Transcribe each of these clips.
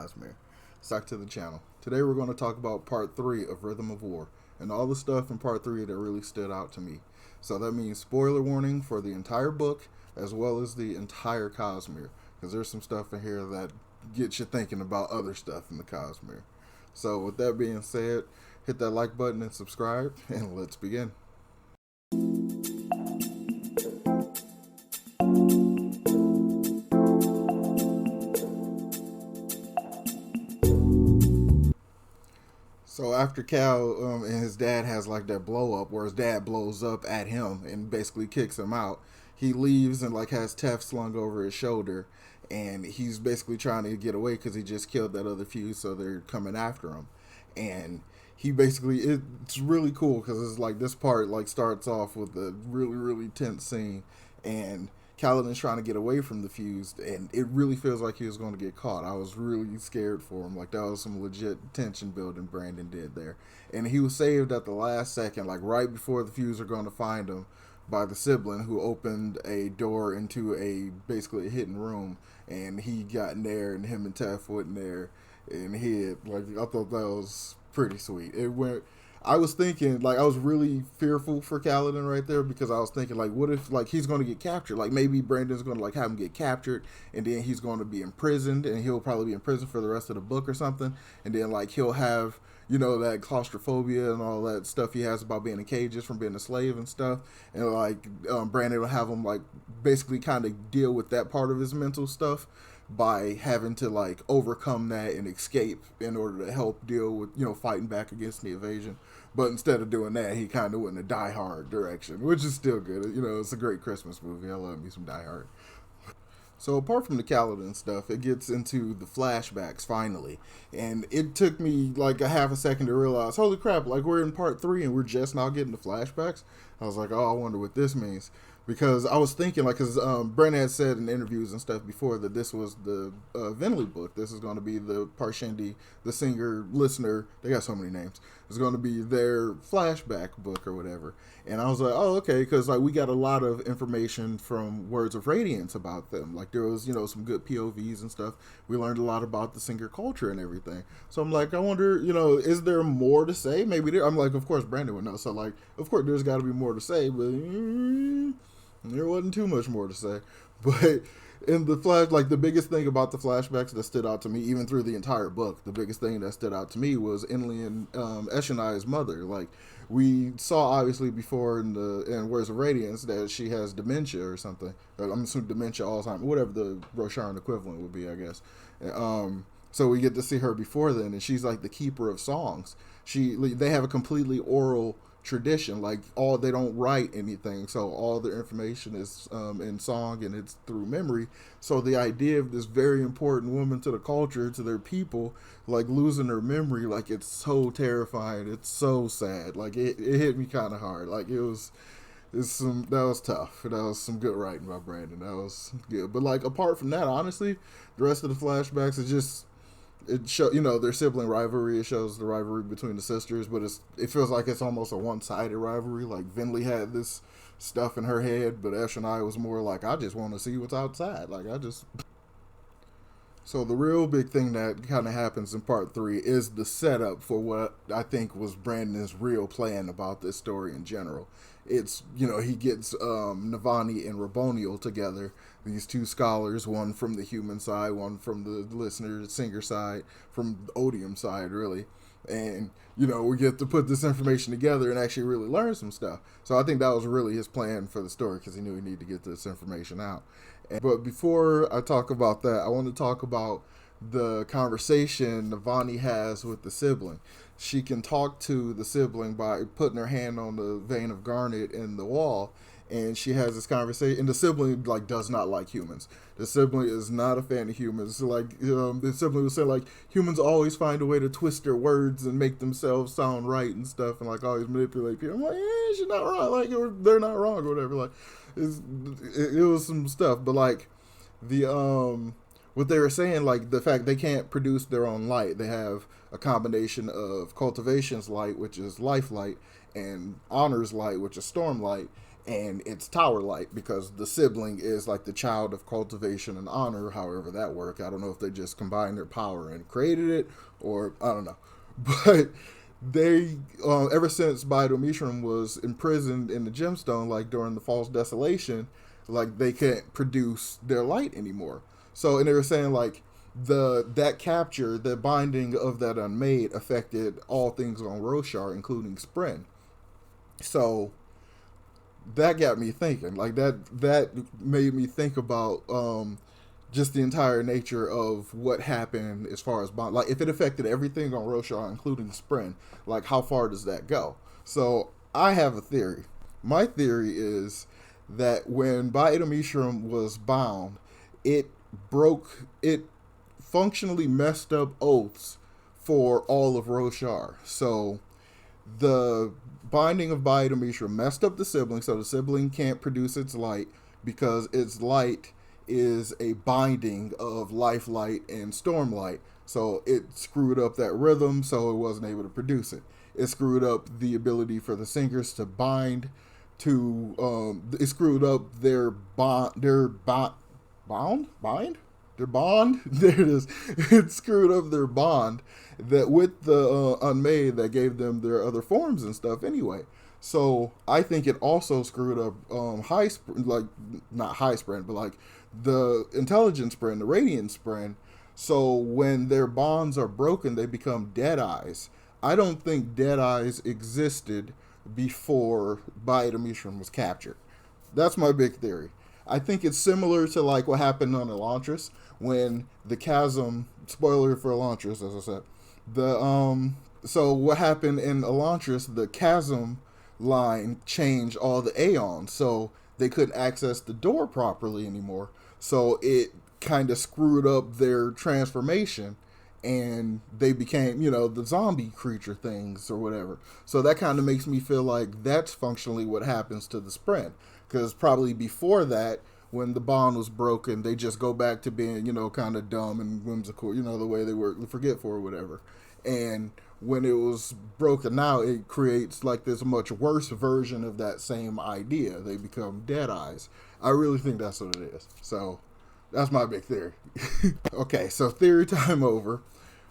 Cosmere. Back to the channel. Today we're going to talk about part 3 of Rhythm of War and all the stuff in part 3 that really stood out to me. So that means spoiler warning for the entire book as well as the entire Cosmere, because there's some stuff in here that gets you thinking about other stuff in the Cosmere. So with that being said, hit that like button and subscribe, and let's begin. So after Cal and his dad has like that blow up where his dad blows up at him and basically kicks him out, he leaves and like has Tef slung over his shoulder, and he's basically trying to get away because he just killed that other fuse, so they're coming after him. And he basically, it's really cool because it's like this part like starts off with a really tense scene, and Kaladin's trying to get away from the fuse, and it really feels like he was going to get caught. I was really scared for him. Like, that was some legit tension building Brandon did there. And he was saved at the last second, like right before the fuse are going to find him, by the sibling who opened a door into basically a hidden room, and he got in there, and him and Tef went in there and hid. Like, I thought that was pretty sweet. I was thinking, like, I was really fearful for Kaladin right there, because I was thinking, like, what if, like, he's going to get captured? Like, maybe Brandon's going to, like, have him get captured, and then he's going to be imprisoned, and he'll probably be in prison for the rest of the book or something, and then, like, he'll have, you know, that claustrophobia and all that stuff he has about being in cages from being a slave and stuff, and, like, Brandon will have him, like, basically kind of deal with that part of his mental stuff by having to, like, overcome that and escape in order to help deal with, you know, fighting back against the invasion. But instead of doing that, he kind of went in a Die Hard direction, which is still good. You know, it's a great Christmas movie. I love me some Die Hard. So apart from the Kaladin stuff, it gets into the flashbacks finally. And it took me like a half a second to realize, holy crap, like we're in part 3 and we're just now getting the flashbacks. I was like, oh, I wonder what this means. Because I was thinking, like, because Brent had said in interviews and stuff before that this was the Vinley book. This is going to be the Parshendi, the singer, listener, they got so many names. It's going to be their flashback book or whatever. And I was like, oh, okay, because, like, we got a lot of information from Words of Radiance about them. Like, there was, you know, some good POVs and stuff. We learned a lot about the singer culture and everything. So I'm like, I wonder, you know, is there more to say? Maybe there, I'm like, of course, Brandon would know. So, like, of course, there's got to be more to say, but... there wasn't too much more to say. But in the flash, like, the biggest thing about the flashbacks that stood out to me, even through the entire book, the biggest thing that stood out to me was Enlil and Eshonai's mother. Like, we saw obviously before in Words of Radiance that she has dementia or something. I'm assuming dementia, Alzheimer's, whatever the Rosharan equivalent would be, I guess. So we get to see her before then, and she's like the keeper of songs. They have a completely oral tradition, like they don't write anything, so all their information is in song, and it's through memory. So the idea of this very important woman to the culture, to their people, like losing her memory, like, it's so terrifying, it's so sad. Like it hit me kind of hard. Like that was tough. That was some good writing by Brandon. That was good. But like apart from that, honestly, the rest of the flashbacks is just, it show, you know, their sibling rivalry. It shows the rivalry between the sisters, but it feels like it's almost a one-sided rivalry. Like Vinley had this stuff in her head, but Eshonai was more like, I just want to see what's outside. Like, So the real big thing that kind of happens in part 3 is the setup for what I think was Brandon's real plan about this story in general. It's, you know, he gets Navani and Raboniel together, these two scholars, one from the human side, one from the singer side, from the Odium side, really. And, you know, we get to put this information together and actually really learn some stuff. So I think that was really his plan for the story, because he knew he needed to get this information out. But before I talk about that, I want to talk about the conversation Navani has with the sibling. She can talk to the sibling by putting her hand on the vein of garnet in the wall, and she has this conversation, and the sibling, like, does not like humans. The sibling is not a fan of humans. So, like, the sibling will say, like, humans always find a way to twist their words and make themselves sound right and stuff, and, like, always manipulate people. I'm like, she's not wrong. Like, they're not wrong or whatever. Like, it was some stuff, but, like, what they were saying, like, the fact they can't produce their own light. They have a combination of Cultivation's light, which is Life Light, and Honor's light, which is Stormlight. and it's Tower Light because the sibling is like the child of cultivation and honor, however that worked. I don't know if they just combined their power and created it, or I don't know. But they, ever since Biodomishram was imprisoned in the gemstone, like during the False Desolation, like they can't produce their light anymore. So, and they were saying like that capture, the binding of that unmade affected all things on Roshar, including Spren. So that got me thinking. Like that made me think about just the entire nature of what happened as far as bond. Like if it affected everything on Roshar, including Spren, like how far does that go? So I have a theory. My theory is that when Ba'Edomishram was bound, it it functionally messed up oaths for all of Roshar. So the binding of Biodomishra messed up the sibling, so the sibling can't produce its light because its light is a binding of Life Light and Stormlight. So it screwed up that rhythm, so it wasn't able to produce it. It screwed up the ability for the singers to bind to. It screwed up their bond. Their bond. There it is. It screwed up their bond that with the unmade that gave them their other forms and stuff anyway. So I think it also screwed up like not high sprint, but like the intelligence sprint, the radiant sprint. So when their bonds are broken, they become dead eyes. I don't think dead eyes existed before Biodomishram was captured. That's my big theory. I think it's similar to like what happened on Elantris when the chasm. Spoiler for Elantris, as I said. So what happened in Elantris? The chasm line changed all the aeons, so they couldn't access the door properly anymore. So it kind of screwed up their transformation, and they became, the zombie creature things or whatever. So that kind of makes me feel like that's functionally what happens to the Spren. Because probably before that, when the bond was broken, they just go back to being, kind of dumb and whimsical, the way they were forgetful or whatever. And when it was broken now, it creates like this much worse version of that same idea. They become dead eyes. I really think that's what it is. So that's my big theory. Okay, so theory time over.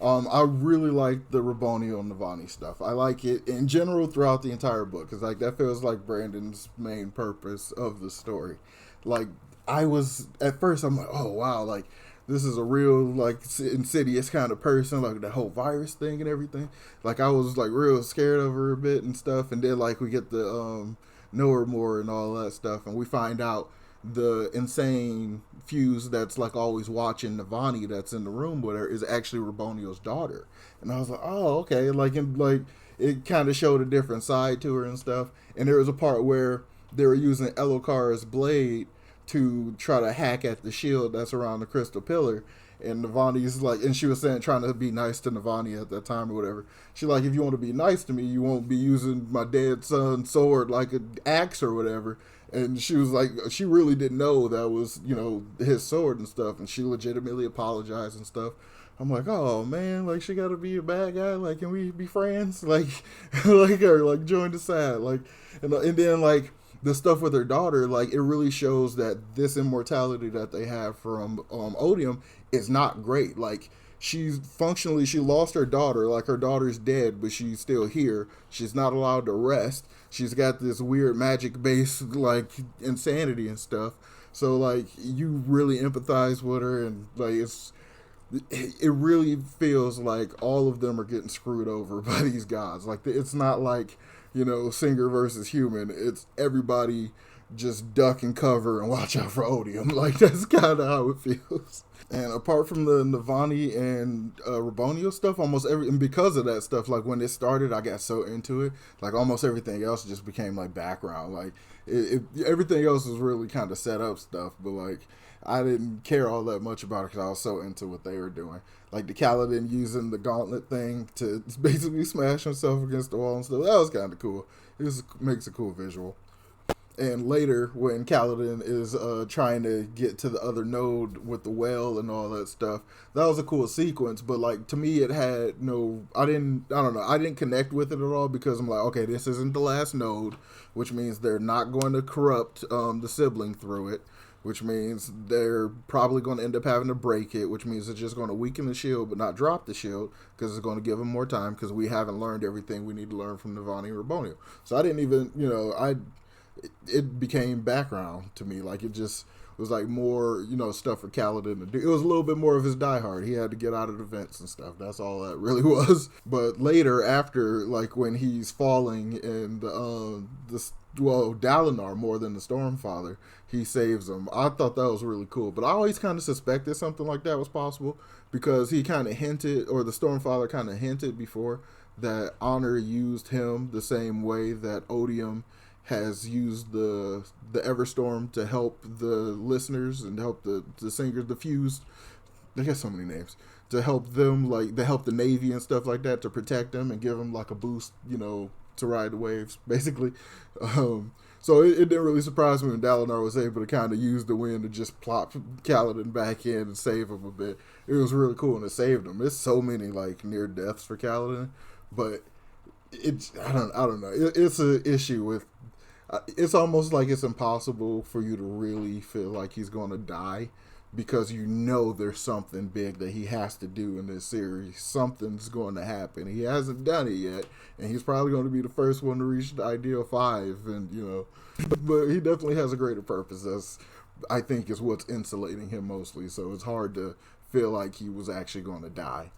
I really like the Rabonio and Navani stuff. I like it in general throughout the entire book because like that feels like Brandon's main purpose of the story. Like I was at first, I'm like, oh wow, like this is a real like insidious kind of person, like the whole virus thing and everything. Like I was like real scared of her a bit and stuff, and then like we get the know her more and all that stuff, and we find out the insane fuse that's like always watching Navani that's in the room with her is actually Rabonio's daughter. And I was like, oh, okay. Like, and like it kind of showed a different side to her and stuff. And there was a part where they were using Elokar's blade to try to hack at the shield that's around the crystal pillar. And Navani's like, and she was saying, trying to be nice to Navani at that time or whatever. She's like, if you want to be nice to me, you won't be using my dead son's sword like an axe or whatever. And she was like, she really didn't know that was, his sword and stuff. And she legitimately apologized and stuff. I'm like, oh man, like she got to be a bad guy. Like, can we be friends? Like, like her, like join the side. Like, and then like the stuff with her daughter, like it really shows that this immortality that they have from Odium is not great. Like she lost her daughter. Like her daughter's dead, but she's still here. She's not allowed to rest. She's got this weird magic base, like insanity and stuff. So like you really empathize with her, and like it really feels like all of them are getting screwed over by these gods. Like it's not like singer versus human. It's everybody just duck and cover and watch out for Odium. Like that's kind of how it feels. And apart from the Navani and Rabonio stuff, and because of that stuff, like when it started, I got so into it, like almost everything else just became like background. Like everything else was really kind of set up stuff, but like I didn't care all that much about it because I was so into what they were doing. Like the Kaladin using the gauntlet thing to basically smash himself against the wall and stuff. That was kind of cool. It makes a cool visual. And later, when Kaladin is trying to get to the other node with the whale and all that stuff, that was a cool sequence. But like to me, it had no. I don't know. I didn't connect with it at all because I'm like, okay, this isn't the last node, which means they're not going to corrupt the sibling through it. Which means they're probably going to end up having to break it, which means it's just going to weaken the shield but not drop the shield because it's going to give them more time because we haven't learned everything we need to learn from Navani and Rabonio. So I didn't even, it became background to me. Like it just was like more, stuff for Kaladin to do. It was a little bit more of his diehard. He had to get out of the vents and stuff. That's all that really was. But later, after, like when he's falling and Dalinar more than the Stormfather, he saves him. I thought that was really cool. But I always kind of suspected something like that was possible because he kind of hinted, or the Stormfather kind of hinted before, that Honor used him the same way that Odium has used the Everstorm to help the listeners and help the singers, the Fused. They got so many names. To help them, like, to help the Navy and stuff like that, to protect them and give them, like, a boost, to ride the waves, basically. So it didn't really surprise me when Dalinar was able to kind of use the wind to just plop Kaladin back in and save him a bit. It was really cool and it saved him. There's so many like near deaths for Kaladin, but I don't know. It's an issue with. It's almost like it's impossible for you to really feel like he's going to die because there's something big that he has to do in this series. Something's going to happen. He hasn't done it yet, and he's probably going to be the first one to reach the ideal 5, and but he definitely has a greater purpose. That's, I think, is what's insulating him mostly, so it's hard to feel like he was actually going to die.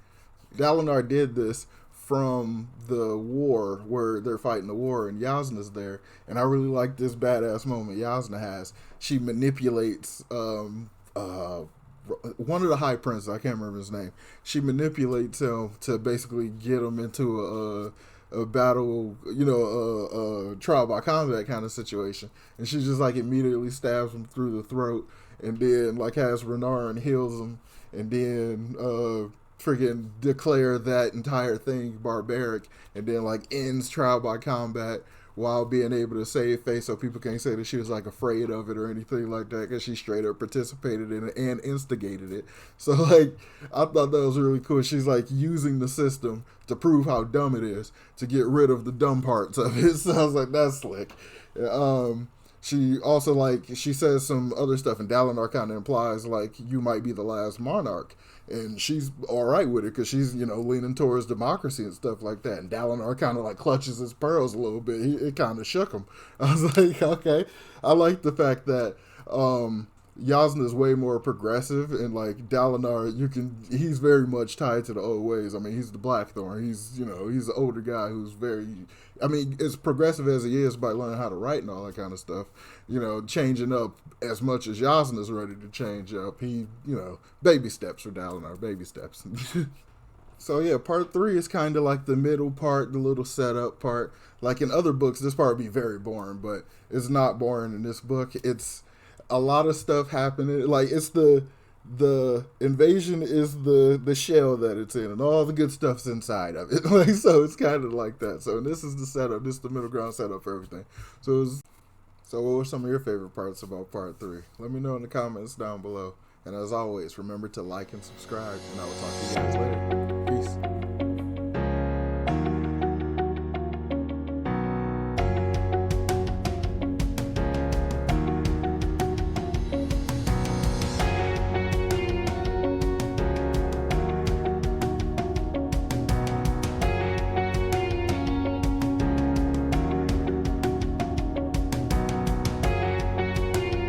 Dalinar did this from the war where they're fighting the war and Yasna's there, and I really like this badass moment Yasna has. She manipulates one of the high princes, I can't remember his name. She manipulates him to basically get him into a battle, a trial by combat kind of situation, and she just like immediately stabs him through the throat, and then like has Renarin heals him, and then freaking declare that entire thing barbaric, and then like ends trial by combat while being able to save face, so people can't say that she was like afraid of it or anything like that, because she straight up participated in it and instigated it. So like I thought that was really cool. She's like using the system to prove how dumb it is to get rid of the dumb parts of it. So I was like, that's slick. She also she says some other stuff, and Dalinar kind of implies like you might be the last monarch. And she's all right with it because she's, leaning towards democracy and stuff like that. And Dalinar kind of like clutches his pearls a little bit. It kind of shook him. I was like, okay. I like the fact that Yasna is way more progressive, and like Dalinar, he's very much tied to the old ways. I mean, he's the Blackthorn. He's an older guy who's very, as progressive as he is by learning how to write and all that kind of stuff, changing up as much as Yasna's ready to change up. He, baby steps for Dalinar, baby steps. So yeah, part 3 is kind of like the middle part, the little setup part. Like in other books, this part would be very boring, but it's not boring in this book. It's a lot of stuff happening. Like it's the invasion is the shell that it's in, and all the good stuff's inside of it. Like, so it's kind of like that. So this is the setup. This is the middle ground setup for everything. So what were some of your favorite parts about part 3? Let me know in the comments down below. And as always, remember to like and subscribe, and I will talk to you guys later.